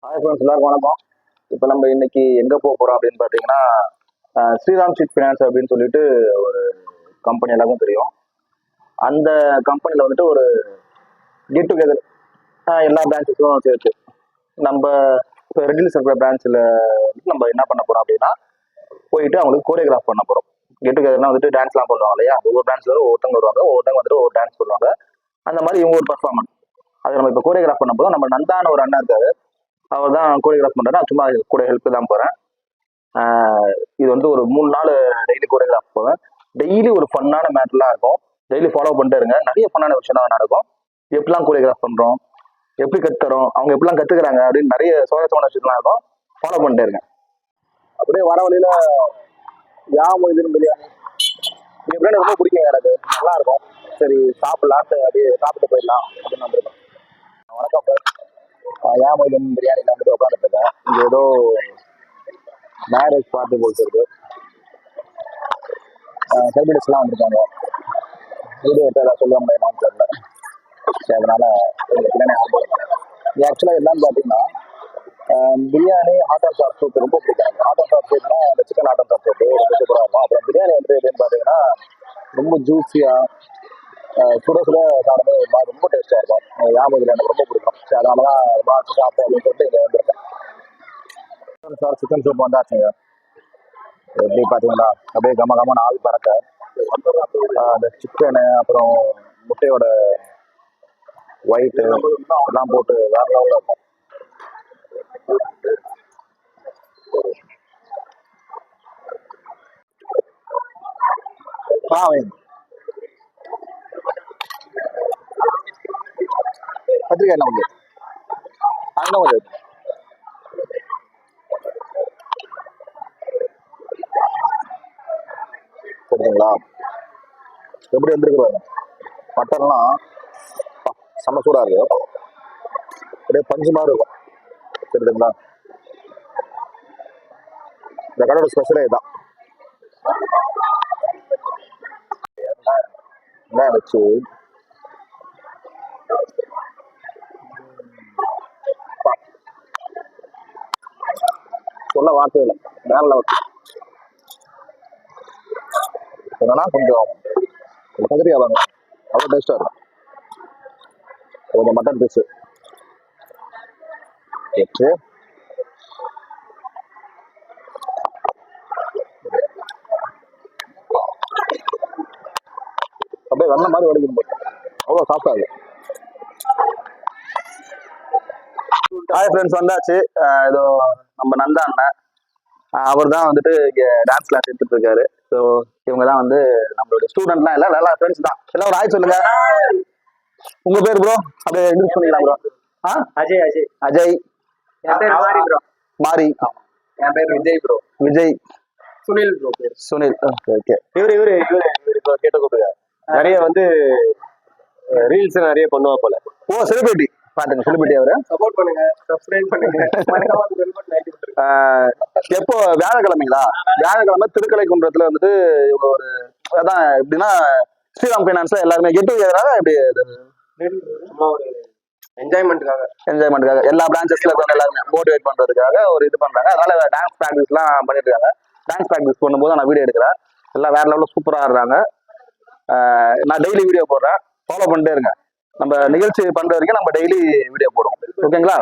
Hi friends, எல்லாருக்கும் வணக்கம். இப்போ நம்ம இன்னைக்கு எங்கே போக போகிறோம் அப்படின்னு பார்த்தீங்கன்னா, ஸ்ரீராம் ஸ்ட்ரீட் ஃபினான்ஸ் அப்படின்னு சொல்லிட்டு ஒரு கம்பெனி எல்லாருக்கும் தெரியும். அந்த கம்பெனியில் வந்துட்டு ஒரு கெட் டுகெதர் எல்லா பிரான்ச்சஸும் சேர்த்து நம்ம இப்போ ரெடில்ஸ் இருக்கிற பிரான்ச்சில் நம்ம என்ன பண்ண போகிறோம் அப்படின்னா, போயிட்டு அவங்களுக்கு கோரியோகிராஃப் பண்ண போகிறோம். கெட் டுகெதர்னா வந்துட்டு டான்ஸ்லாம் பண்ணுவாங்க இல்லையா, ஒவ்வொரு பிரான்ச்சில் ஒவ்வொருத்தவங்க வருவாங்க, ஒவ்வொருத்தவங்க வந்துட்டு ஒரு டான்ஸ் பண்ணுவாங்க. அந்த மாதிரி இவங்க ஒரு பர்ஃபார்மன்ஸ் அதை நம்ம இப்போ கோரியோகிராஃப் பண்ண போதும். நம்ம நந்தான ஒரு அண்ணா இருக்காரு, அவர் தான் கோரியோகிராஃப் பண்ணுறாரு. நான் சும்மா கூட ஹெல்ப் தான் போகிறேன். இது வந்து ஒரு 3 நாள் டெய்லி கோரியோகிராஃப் போவேன். டெய்லி ஒரு ஃபன்னான மேட்டர்லாம் இருக்கும். டெய்லி ஃபாலோ பண்ணிட்டே இருங்க. நிறைய ஃபன்னான விஷயம் தான் நடக்கும். எப்படிலாம் கோரியோகிராஃப் பண்ணுறோம், எப்படி கற்றுறோம், அவங்க எப்படிலாம் கற்றுக்குறாங்க அப்படின்னு நிறைய சுவாரஸ்யமான விஷயம்லாம் இருக்கும். ஃபாலோ பண்ணிட்டே இருங்க. அப்படியே வர வழியில் மொய்தீன் பிரியாணி என் பிரியாணி ரொம்ப பிடிக்கும் எனக்கு, நல்லா இருக்கும். சரி சாப்பிடலான்ட்டு அப்படியே சாப்பிட்டு போயிடலாம் அப்படின்னு வந்துருக்கோம். வணக்கம் சார். மொய்தீன் பிரியாணியில் வந்துட்டு உட்காந்துருக்கேன். இங்கே ஏதோ மேரேஜ் பார்ட்டி போயிட்டு இருக்கு. செலிபிரிட்டிஸ்லாம் வந்திருக்காங்க. வீடியோ எடுத்து ஏதாவது சொல்லுவாங்க என்னன்னு தெரியல. சரி, அதனால பிரியாணி ஆர்டர் பண்ணேன். இது ஆக்சுவலாக என்னன்னு பார்த்தீங்கன்னா, biryani hot and soft soup ரொம்ப பிடிக்கும். ஹாட் அண்ட் சாஃப்ட் சூப்னா அந்த chicken hot and soft soup ரொம்ப சூப்பராக இருக்கும். அப்புறம் பிரியாணி வந்து எப்படின்னு பார்த்தீங்கன்னா, ரொம்ப ஜூஸியாக சுட சுட சாப்பிடும்போது ஒரு மாதிரி ரொம்ப டேஸ்ட்டாக இருக்கும். மொய்தீன் எனக்கு ரொம்ப பிடிக்கும். சரி, அதனால தான் ரொம்ப சாப்பிட்டேன் அப்படின்னு சொல்லிட்டு இங்கே வந்திருக்கேன். சார், சிக்கன் சூப் வந்தாச்சுங்க. எப்படி பார்த்தீங்களா, அப்படியே கம ஆவி பறக்க அந்த சிக்கனு, அப்புறம் முட்டையோட ஒயிட்டு எல்லாம் போட்டு வேற லெவலில் இருக்கும். கத்திரிக்காய் என்ன கொஞ்சம் அதெல்லாம் கொஞ்சம் சரிங்களா. எப்படி வந்துருக்கு பாருங்க. மட்டன்லாம் செம்ம சூடாக இருக்கு. அப்படியே பஞ்சு மாதிரி இருக்கும். சரிங்களா. இந்த கடையோட ஸ்பெஷலே இதுதான். என்ன வச்சு சொல்ல வார்த்தை இல்லை, வேற லெவல். என்னன்னா கொஞ்சம் கத்திரிக்காய் வாங்க, அவ்வளோ டேஸ்ட்டாக இருக்கும். கொஞ்சம் மட்டன் பீஸு வச்சு அப்படியே வெண்ணெய் மாதிரி வடிக்கணும் போது அவ்வளோ சாஃப்டாக இருக்கும். ஹாய் ஃப்ரெண்ட்ஸ், வந்தாச்சு. ஏதோ நம்ம நந்தா அண்ணன், அவர் தான் வந்துட்டு இங்கே டான்ஸ் கிளாஸ் எடுத்துட்டு இருக்காரு. ஸோ இவங்க தான் வந்து நம்மளுடைய ஸ்டூடெண்ட்லாம் இல்லை, நல்லா ஃப்ரெண்ட்ஸ் தான். எல்லாம் ஒரு ஆய் சொல்லுங்க. உங்க பேர் ப்ரோ? அப்படியே இங்கிலீஷ் பண்ணிக்கலாம் ப்ரோ. அஜய். அஜய் அஜய். என் பேர் மாரி ப்ரோ. மாரி. என் பேர் விஜய் ப்ரோ. விஜய். சுனில் ப்ரோ பேர். சுனில். Okay okay. இவரு கேட்ட கூப்பிடுங்க. நிறைய வந்து ரீல்ஸ் நிறைய பண்ணுவா போல. ஓ, செலிபிரிட்டி. பாத்துங்க, செலிபிரிட்டி அவரு. சப்போர்ட் பண்ணுங்க, சப்ஸ்கிரைப் பண்ணுங்க. எப்போ? வியாழக்கிழமைங்களா? வியாழக்கிழமை திருக்கலைக்குன்றத்துல வந்துட்டு இவங்க ஒரு அதான் எப்படின்னா, ஸ்ரீராம் ஃபைனான்ஸ்ல எல்லாருமே கெட் டுகெதராக இப்படி சும்மா ஒரு என்ஜாய்மெண்ட்டுக்காக எல்லா பிரான்ச்சஸ்ல இருக்கிறவங்க எல்லாருமே மோட்டிவேட் பண்றதுக்காக ஒரு இது பண்றாங்க. அதனால டான்ஸ் ப்ராக்டிஸ்லாம் பண்ணிட்டு இருக்காங்க. டான்ஸ் ப்ராக்டிஸ் பண்ணும்போது நான் வீடியோ எடுக்கிறேன். எல்லாம் வேற லெவலில் சூப்பராக ஆடுறாங்க. நான் டெய்லி வீடியோ போடுறேன், ஃபாலோ பண்ணிட்டே இருங்க. நம்ம நிகழ்ச்சி பண்ற வரைக்கும் நம்ம டெய்லி வீடியோ போடுவோம். ஓகேங்களா?